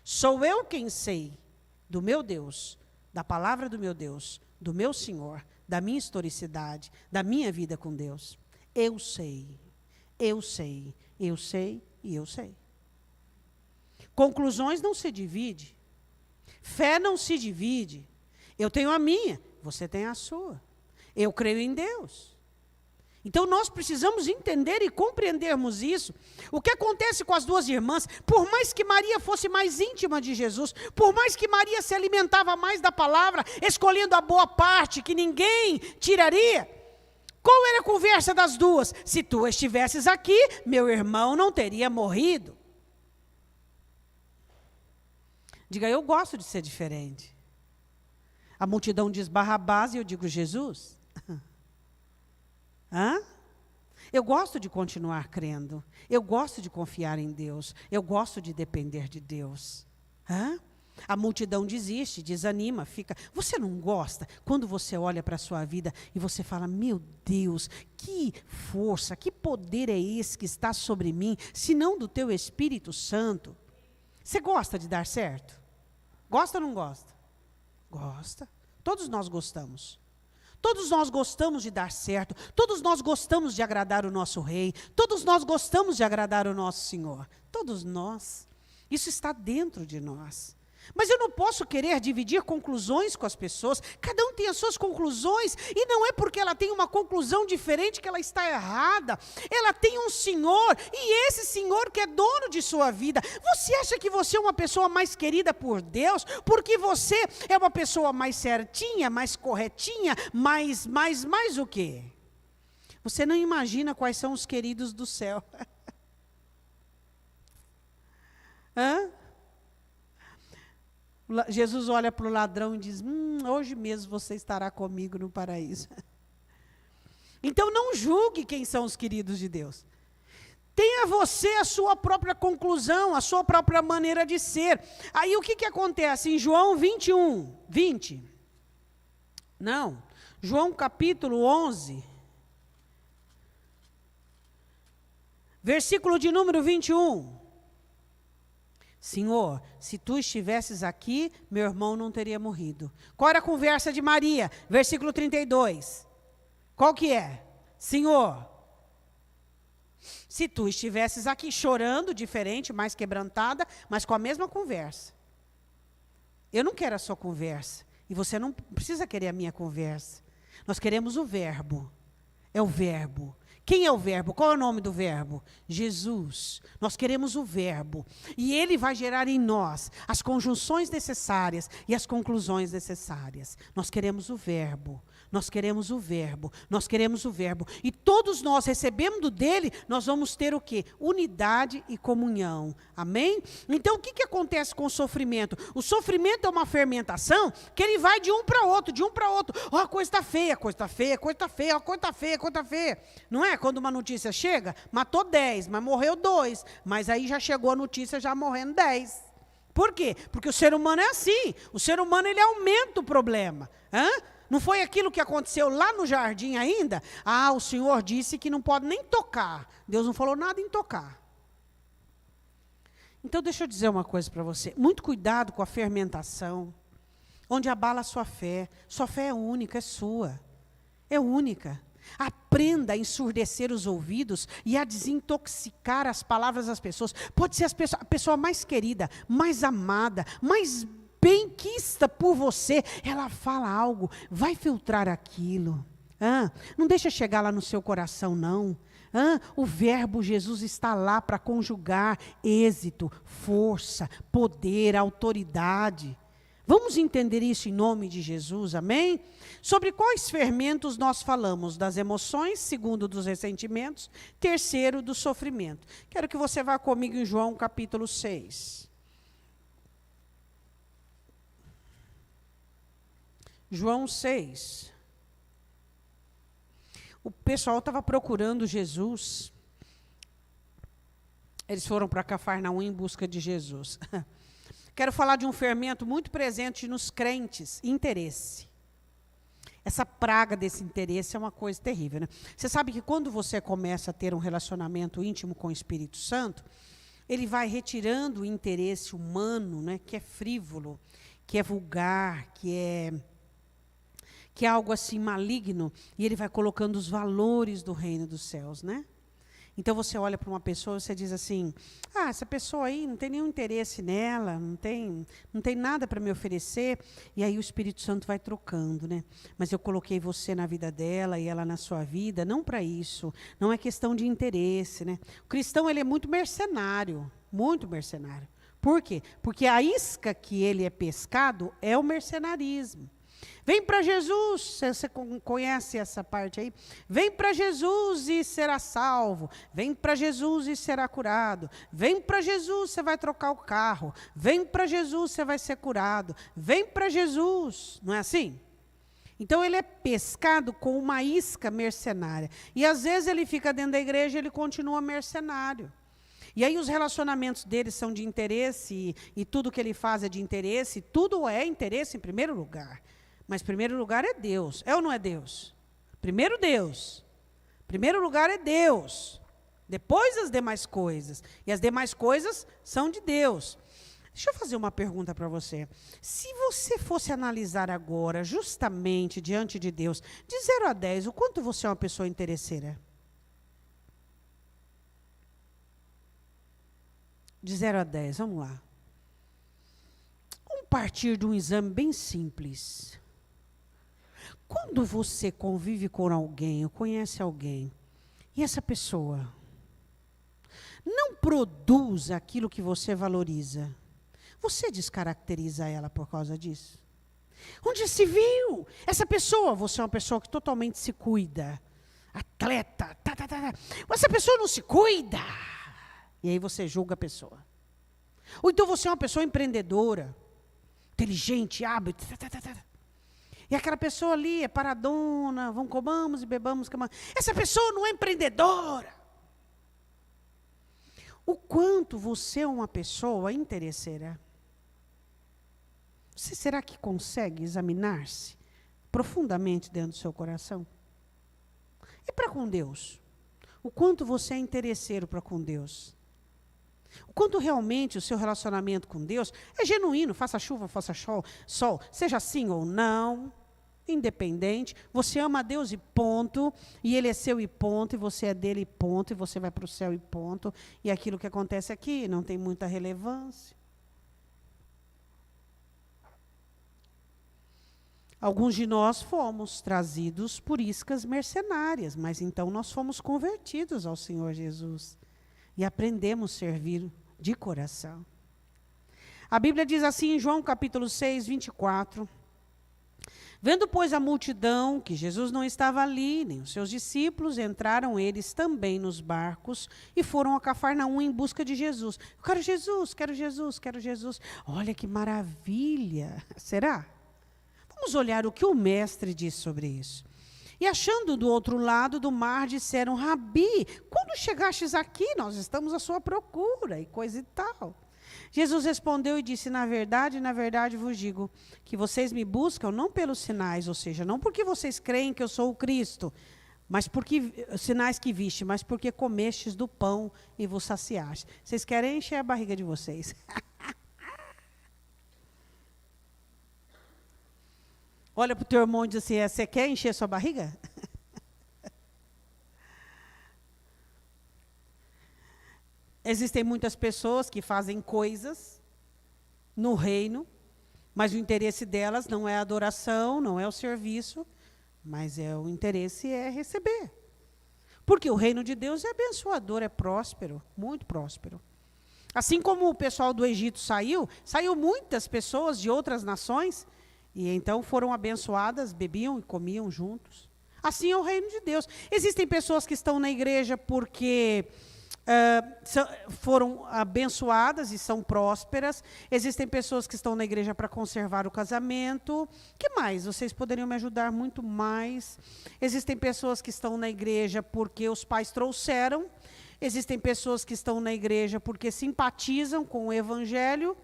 Sou eu quem sei do meu Deus, da palavra do meu Deus, do meu Senhor, da minha historicidade, da minha vida com Deus. Eu sei, eu sei, eu sei e eu sei. Conclusões não se divide. Fé não se divide. Eu tenho a minha, você tem a sua. Eu creio em Deus. Então nós precisamos entender e compreendermos isso. O que acontece com as duas irmãs, por mais que Maria fosse mais íntima de Jesus, por mais que Maria se alimentava mais da palavra, escolhendo a boa parte que ninguém tiraria, qual era a conversa das duas? Se tu estivesses aqui, meu irmão não teria morrido. Diga, eu gosto de ser diferente. A multidão diz Barrabás e eu digo Jesus. Hã? Eu gosto de continuar crendo. Eu gosto de confiar em Deus. Eu gosto de depender de Deus. Hã? A multidão desiste, desanima, fica... Você não gosta quando você olha para a sua vida e você fala, meu Deus, que força, que poder é esse que está sobre mim, se não do teu Espírito Santo? Você gosta de dar certo? Gosta ou não gosta? Gosta. Todos nós gostamos. Todos nós gostamos de dar certo, todos nós gostamos de agradar o nosso rei, todos nós gostamos de agradar o nosso Senhor. Todos nós. Isso está dentro de nós. Mas eu não posso querer dividir conclusões com as pessoas. Cada um tem as suas conclusões. E não é porque ela tem uma conclusão diferente que ela está errada. Ela tem um Senhor. E esse Senhor que é dono de sua vida. Você acha que você é uma pessoa mais querida por Deus? Porque você é uma pessoa mais certinha, mais corretinha, mais o quê? Você não imagina quais são os queridos do céu. Hã? Jesus olha para o ladrão e diz, hoje mesmo você estará comigo no paraíso. Então não julgue quem são os queridos de Deus. Tenha você a sua própria conclusão, a sua própria maneira de ser. Aí o que acontece em João 21, 20? Não, João capítulo 11, versículo de número 21. Senhor, se tu estivesses aqui, meu irmão não teria morrido. Qual era a conversa de Maria? Versículo 32. Qual que é? Senhor, se tu estivesses aqui chorando, diferente, mais quebrantada, mas com a mesma conversa. Eu não quero a sua conversa. E você não precisa querer a minha conversa. Nós queremos o verbo. É o verbo. Quem é o verbo? Qual é o nome do verbo? Jesus. Nós queremos o verbo. E ele vai gerar em nós as conjunções necessárias e as conclusões necessárias. Nós queremos o verbo. Nós queremos o verbo. Nós queremos o verbo. E todos nós recebendo dele, nós vamos ter o quê? Unidade e comunhão. Amém? Então, o que acontece com o sofrimento? O sofrimento é uma fermentação que ele vai de um para outro, de um para outro. Ó, a coisa está feia, a coisa está feia, a coisa está feia, a coisa está feia, a coisa está feia. Não é? Quando uma notícia chega, matou 10, mas morreu 2. Mas aí já chegou a notícia já morrendo 10. Por quê? Porque o ser humano é assim. O ser humano, ele aumenta o problema. Não foi aquilo que aconteceu lá no jardim ainda? Ah, o Senhor disse que não pode nem tocar. Deus não falou nada em tocar. Então, deixa eu dizer uma coisa para você. Muito cuidado com a fermentação, onde abala a sua fé. Sua fé é única, é sua. É única. Aprenda a ensurdecer os ouvidos e a desintoxicar as palavras das pessoas. Pode ser a pessoa mais querida, mais amada, mais benquista por você. Ela fala algo, vai filtrar aquilo. Não deixa chegar lá no seu coração, não. O verbo Jesus está lá para conjugar êxito, força, poder, autoridade. Vamos entender isso em nome de Jesus, amém? Sobre quais fermentos nós falamos? Das emoções, segundo, dos ressentimentos, terceiro, do sofrimento. Quero que você vá comigo em João capítulo 6. João 6. O pessoal estava procurando Jesus. Eles foram para Cafarnaum em busca de Jesus. Quero falar de um fermento muito presente nos crentes, interesse. Essa praga desse interesse é uma coisa terrível, né? Você sabe que quando você começa a ter um relacionamento íntimo com o Espírito Santo, ele vai retirando o interesse humano, né, que é frívolo, que é vulgar, que é algo assim maligno, e ele vai colocando os valores do reino dos céus, né? Então você olha para uma pessoa e você diz assim, essa pessoa aí não tem nenhum interesse nela, não tem nada para me oferecer, e aí o Espírito Santo vai trocando, né? Mas eu coloquei você na vida dela e ela na sua vida, não para isso, não é questão de interesse, né? O cristão, ele é muito mercenário, muito mercenário. Por quê? Porque a isca que ele é pescado é o mercenarismo. Vem para Jesus, você conhece essa parte aí? Vem para Jesus e será salvo. Vem para Jesus e será curado. Vem para Jesus, você vai trocar o carro. Vem para Jesus, você vai ser curado. Vem para Jesus, não é assim? Então ele é pescado com uma isca mercenária. E às vezes ele fica dentro da igreja e ele continua mercenário. E aí os relacionamentos dele são de interesse e tudo que ele faz é de interesse. Tudo é interesse em primeiro lugar. Mas primeiro lugar é Deus. É ou não é Deus? Primeiro Deus. Primeiro lugar é Deus. Depois as demais coisas. E as demais coisas são de Deus. Deixa eu fazer uma pergunta para você. Se você fosse analisar agora, justamente diante de Deus, de 0 a 10, o quanto você é uma pessoa interesseira? De 0 a 10, vamos lá. Vamos partir de um exame bem simples. Quando você convive com alguém, ou conhece alguém, e essa pessoa não produz aquilo que você valoriza, você descaracteriza ela por causa disso? Onde se viu? Essa pessoa, você é uma pessoa que totalmente se cuida, atleta, essa pessoa não se cuida, e aí você julga a pessoa. Ou então você é uma pessoa empreendedora, inteligente, hábil, E aquela pessoa ali é paradona, vamos, comamos e bebamos. Essa pessoa não é empreendedora. O quanto você é uma pessoa interesseira. Você será que consegue examinar-se profundamente dentro do seu coração? E para com Deus? O quanto você é interesseiro para com Deus? O quanto realmente o seu relacionamento com Deus é genuíno, faça chuva, faça sol, seja sim ou não, independente, você ama a Deus e ponto, e Ele é seu e ponto, e você é dele e ponto, e você vai para o céu e ponto, e aquilo que acontece aqui não tem muita relevância. Alguns de nós fomos trazidos por iscas mercenárias, mas então nós fomos convertidos ao Senhor Jesus e aprendemos a servir de coração. A Bíblia diz assim em João capítulo 6, 24, vendo, pois, a multidão, que Jesus não estava ali, nem os seus discípulos, entraram eles também nos barcos e foram a Cafarnaum em busca de Jesus. Eu quero Jesus, quero Jesus, quero Jesus. Olha que maravilha! Será? Vamos olhar o que o mestre diz sobre isso. E achando do outro lado do mar, disseram, Rabi, quando chegastes aqui, nós estamos à sua procura, e coisa e tal. Jesus respondeu e disse, na verdade vos digo, que vocês me buscam não pelos sinais, ou seja, não porque vocês creem que eu sou o Cristo, mas porque sinais que viste, mas porque comestes do pão e vos saciaste. Vocês querem encher a barriga de vocês. Olha para o teu irmão e diz assim, você quer encher sua barriga? Existem muitas pessoas que fazem coisas no reino, mas o interesse delas não é a adoração, não é o serviço, mas o interesse é receber. Porque o reino de Deus é abençoador, é próspero, muito próspero. Assim como o pessoal do Egito saiu muitas pessoas de outras nações, e então foram abençoadas, bebiam e comiam juntos. Assim é o reino de Deus. Existem pessoas que estão na igreja porque foram abençoadas e são prósperas. Existem pessoas que estão na igreja para conservar o casamento. Que mais? Vocês poderiam me ajudar muito mais. Existem pessoas que estão na igreja porque os pais trouxeram. Existem pessoas que estão na igreja porque simpatizam com o evangelho.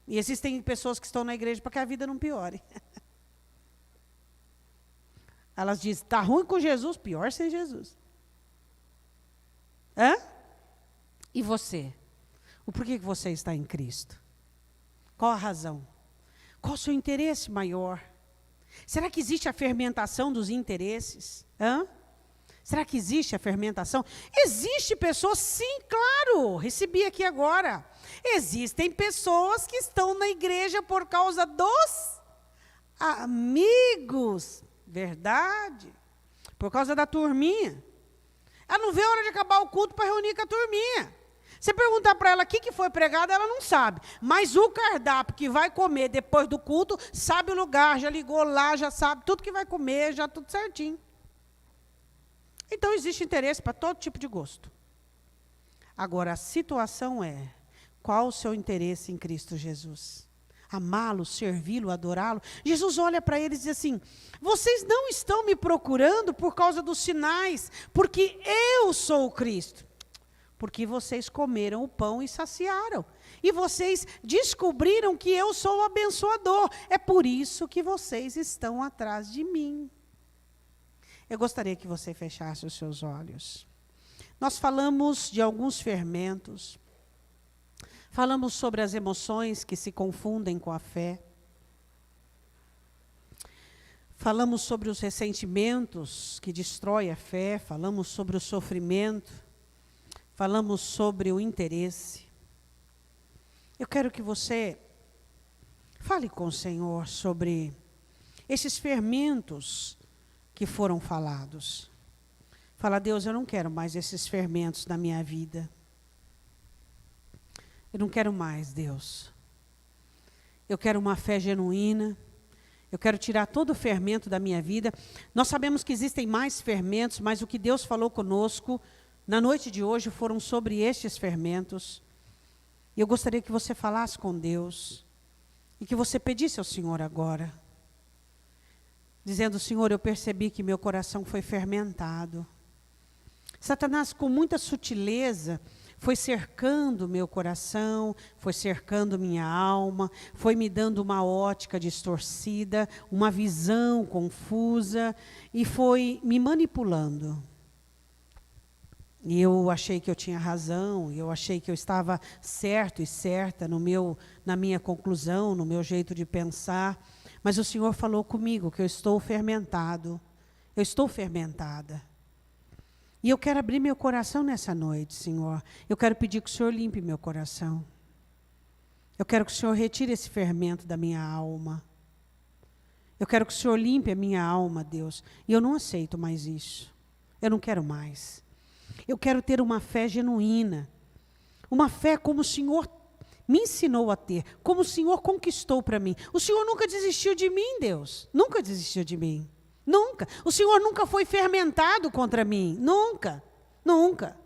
E existem pessoas que estão na igreja para que a vida não piore. Elas dizem, está ruim com Jesus, pior sem Jesus. Hã? E você? O porquê que você está em Cristo? Qual a razão? Qual o seu interesse maior? Será que existe a fermentação dos interesses? Hã? Será que existe a fermentação? Existe pessoas, sim, claro, recebi aqui agora. Existem pessoas que estão na igreja por causa dos amigos, verdade? Por causa da turminha. Ela não vê a hora de acabar o culto para reunir com a turminha. Você perguntar para ela o que foi pregado, ela não sabe. Mas o cardápio que vai comer depois do culto, sabe o lugar, já ligou lá, já sabe tudo que vai comer, já tudo certinho. Então, existe interesse para todo tipo de gosto. Agora, a situação é, qual o seu interesse em Cristo Jesus? Amá-lo, servi-lo, adorá-lo? Jesus olha para eles e diz assim, vocês não estão me procurando por causa dos sinais, porque eu sou o Cristo. Porque vocês comeram o pão e saciaram. E vocês descobriram que eu sou o abençoador. É por isso que vocês estão atrás de mim. Eu gostaria que você fechasse os seus olhos. Nós falamos de alguns fermentos. Falamos sobre as emoções que se confundem com a fé. Falamos sobre os ressentimentos que destroem a fé. Falamos sobre o sofrimento. Falamos sobre o interesse. Eu quero que você fale com o Senhor sobre esses fermentos que foram falados. Fala, Deus, eu não quero mais esses fermentos na minha vida. Eu não quero mais, Deus. Eu quero uma fé genuína. Eu quero tirar todo o fermento da minha vida. Nós sabemos que existem mais fermentos, mas o que Deus falou conosco na noite de hoje foram sobre estes fermentos. E eu gostaria que você falasse com Deus e que você pedisse ao Senhor agora. dizendo: Senhor, eu percebi que meu coração foi fermentado. Satanás, com muita sutileza, foi cercando meu coração, foi cercando minha alma, foi me dando uma ótica distorcida, uma visão confusa, e foi me manipulando. E eu achei que eu tinha razão, eu achei que eu estava certo e certa na minha conclusão, no meu jeito de pensar. Mas o Senhor falou comigo que eu estou fermentado, eu estou fermentada. E eu quero abrir meu coração nessa noite, Senhor. Eu quero pedir que o Senhor limpe meu coração. Eu quero que o Senhor retire esse fermento da minha alma. Eu quero que o Senhor limpe a minha alma, Deus. E eu não aceito mais isso. Eu não quero mais. Eu quero ter uma fé genuína. Uma fé como o Senhor me ensinou a ter. Como o Senhor conquistou para mim. O Senhor nunca desistiu de mim, Deus. Nunca desistiu de mim. Nunca. O Senhor nunca foi fermentado contra mim. Nunca. Nunca.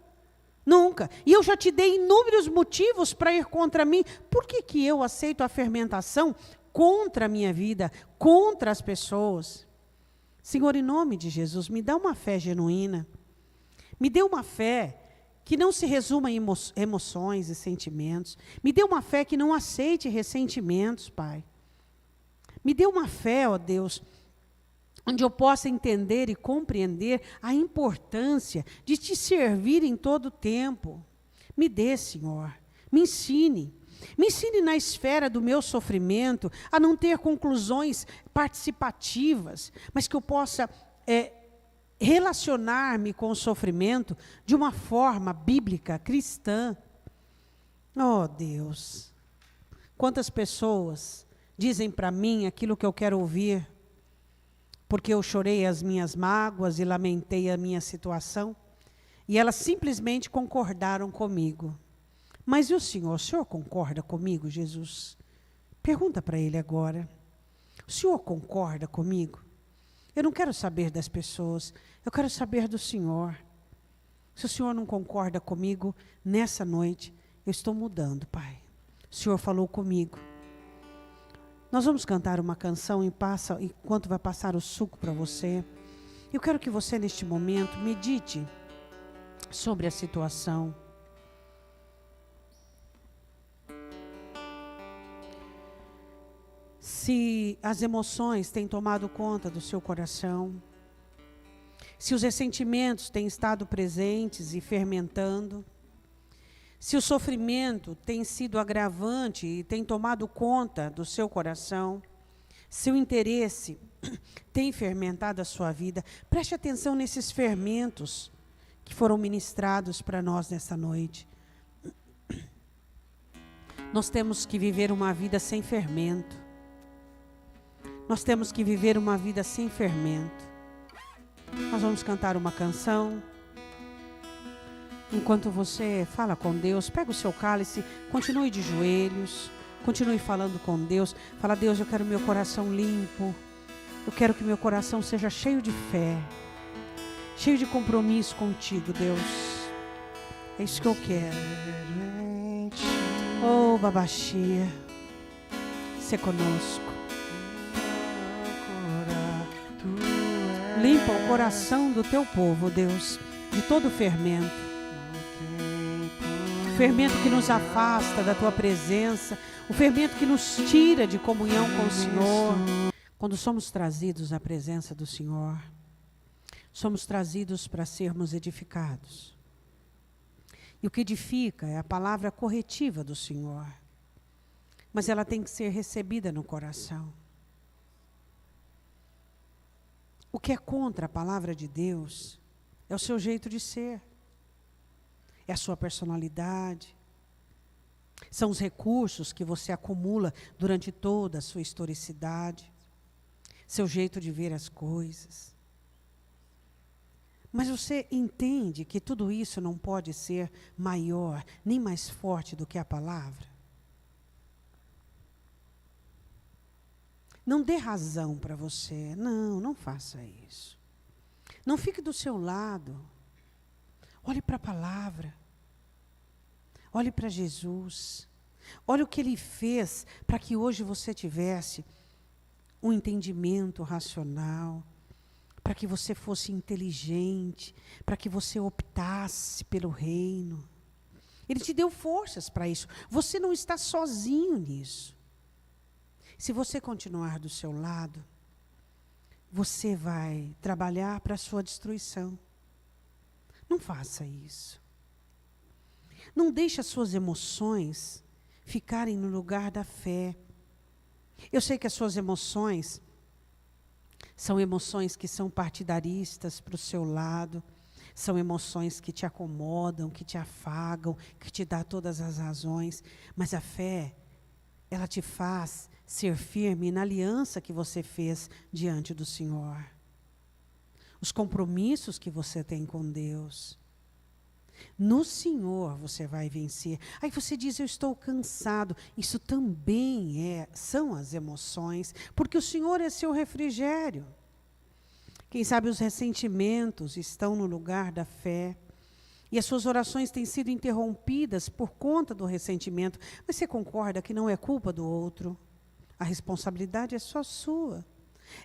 Nunca. E eu já te dei inúmeros motivos para ir contra mim. Por que eu aceito a fermentação contra a minha vida, contra as pessoas? Senhor, em nome de Jesus, me dá uma fé genuína. Me dê uma fé que não se resuma em emoções e sentimentos. Me dê uma fé que não aceite ressentimentos, Pai. Me dê uma fé, ó Deus, onde eu possa entender e compreender a importância de te servir em todo o tempo. Me dê, Senhor, me ensine. Me ensine na esfera do meu sofrimento a não ter conclusões participativas, mas que eu possa relacionar-me com o sofrimento de uma forma bíblica, cristã. Oh, Deus, quantas pessoas dizem para mim aquilo que eu quero ouvir, porque eu chorei as minhas mágoas e lamentei a minha situação, e elas simplesmente concordaram comigo. Mas e o Senhor concorda comigo, Jesus? Pergunta para ele agora. O Senhor concorda comigo? Eu não quero saber das pessoas, eu quero saber do Senhor. Se o Senhor não concorda comigo, nessa noite, eu estou mudando, Pai. O Senhor falou comigo. Nós vamos cantar uma canção enquanto vai passar o suco para você. Eu quero que você, neste momento, medite sobre a situação. Se as emoções têm tomado conta do seu coração, se os ressentimentos têm estado presentes e fermentando, se o sofrimento tem sido agravante e tem tomado conta do seu coração, se o interesse tem fermentado a sua vida, preste atenção nesses fermentos que foram ministrados para nós nessa noite. Nós temos que viver uma vida sem fermento. Nós temos que viver uma vida sem fermento. Nós vamos cantar uma canção. Enquanto você fala com Deus, pega o seu cálice, continue de joelhos, continue falando com Deus. Fala: Deus, eu quero meu coração limpo. Eu quero que meu coração seja cheio de fé, cheio de compromisso contigo, Deus. É isso que eu quero. Oh, Babaxia, se conosco. Limpa o coração do teu povo, Deus, de todo fermento. O fermento que nos afasta da tua presença, o fermento que nos tira de comunhão com o Senhor. Quando somos trazidos à presença do Senhor, somos trazidos para sermos edificados. E o que edifica é a palavra corretiva do Senhor. Mas ela tem que ser recebida no coração. O que é contra a palavra de Deus é o seu jeito de ser. É a sua personalidade. São os recursos que você acumula durante toda a sua historicidade. Seu jeito de ver as coisas. Mas você entende que tudo isso não pode ser maior, nem mais forte do que a palavra? Não dê razão para você. Não faça isso. Não fique do seu lado. Olhe para a palavra. Olhe para Jesus. Olhe o que Ele fez para que hoje você tivesse um entendimento racional, para que você fosse inteligente, para que você optasse pelo reino. Ele te deu forças para isso. Você não está sozinho nisso. Se você continuar do seu lado, você vai trabalhar para a sua destruição. Não faça isso. Não deixe as suas emoções ficarem no lugar da fé. Eu sei que as suas emoções são emoções que são partidaristas para o seu lado, são emoções que te acomodam, que te afagam, que te dão todas as razões, mas a fé, ela te faz ser firme na aliança que você fez diante do Senhor. Os compromissos que você tem com Deus. No Senhor você vai vencer. Aí você diz, eu estou cansado. Isso também são as emoções, porque o Senhor é seu refrigério. Quem sabe os ressentimentos estão no lugar da fé. E as suas orações têm sido interrompidas por conta do ressentimento. Mas você concorda que não é culpa do outro? A responsabilidade é só sua.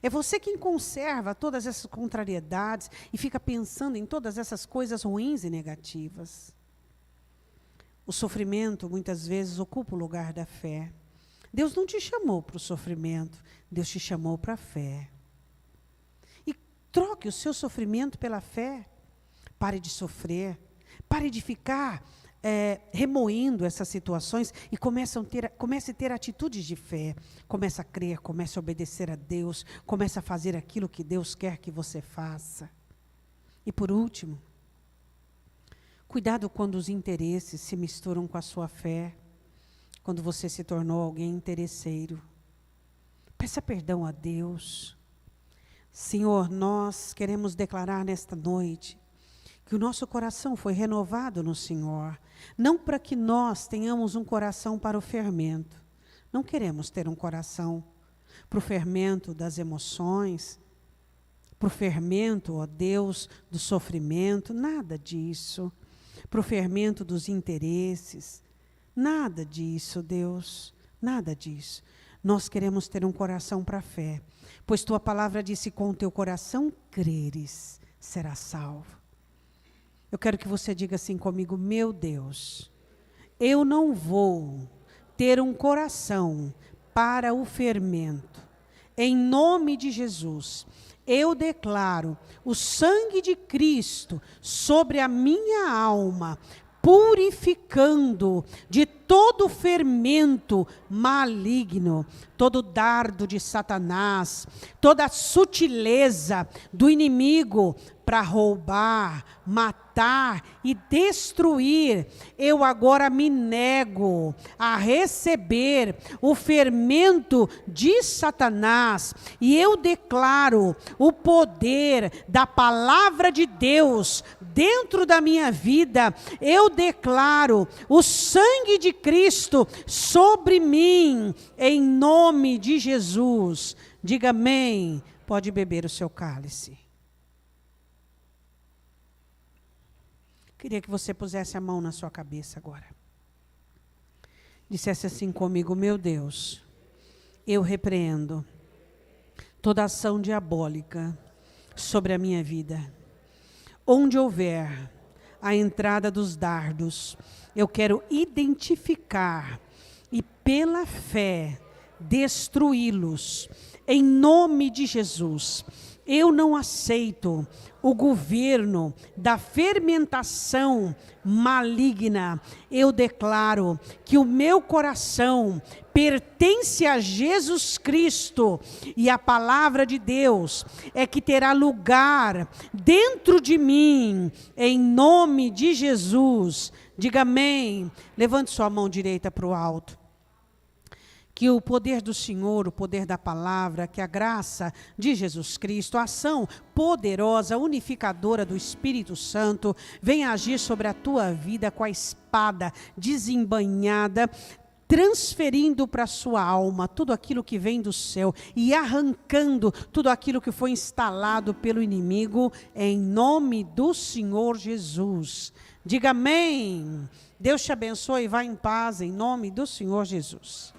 É você quem conserva todas essas contrariedades e fica pensando em todas essas coisas ruins e negativas. O sofrimento, muitas vezes, ocupa o lugar da fé. Deus não te chamou para o sofrimento, Deus te chamou para a fé. E troque o seu sofrimento pela fé. Pare de sofrer, pare de ficar remoendo essas situações e comece a ter atitudes de fé. Comece a crer, comece a obedecer a Deus, comece a fazer aquilo que Deus quer que você faça. E por último, cuidado quando os interesses se misturam com a sua fé, quando você se tornou alguém interesseiro. Peça perdão a Deus. Senhor, nós queremos declarar nesta noite que o nosso coração foi renovado no Senhor, não para que nós tenhamos um coração para o fermento. Não queremos ter um coração para o fermento das emoções, para o fermento, ó Deus, do sofrimento, nada disso. Para o fermento dos interesses, nada disso, Deus, nada disso. Nós queremos ter um coração para a fé, pois tua palavra disse, com o teu coração creres, serás salvo. Eu quero que você diga assim comigo, meu Deus, eu não vou ter um coração para o fermento. Em nome de Jesus, eu declaro o sangue de Cristo sobre a minha alma, purificando de todo fermento maligno, todo dardo de Satanás, toda sutileza do inimigo para roubar, matar e destruir. Eu agora me nego a receber o fermento de Satanás e eu declaro o poder da palavra de Deus dentro da minha vida. Eu declaro o sangue de Cristo sobre mim, em nome de Jesus. Diga amém. Pode beber o seu cálice. Queria que você pusesse a mão na sua cabeça agora. Dissesse assim comigo, meu Deus, eu repreendo toda ação diabólica sobre a minha vida. Onde houver a entrada dos dardos, eu quero identificar e pela fé destruí-los. Em nome de Jesus, eu não aceito o governo da fermentação maligna. Eu declaro que o meu coração pertence a Jesus Cristo e a palavra de Deus é que terá lugar dentro de mim, em nome de Jesus. Diga amém. Levante sua mão direita para o alto. Que o poder do Senhor, o poder da palavra, que a graça de Jesus Cristo, a ação poderosa, unificadora do Espírito Santo, venha agir sobre a tua vida com a espada desembainhada, transferindo para a sua alma tudo aquilo que vem do céu e arrancando tudo aquilo que foi instalado pelo inimigo, em nome do Senhor Jesus. Diga amém. Deus te abençoe e vá em paz, em nome do Senhor Jesus.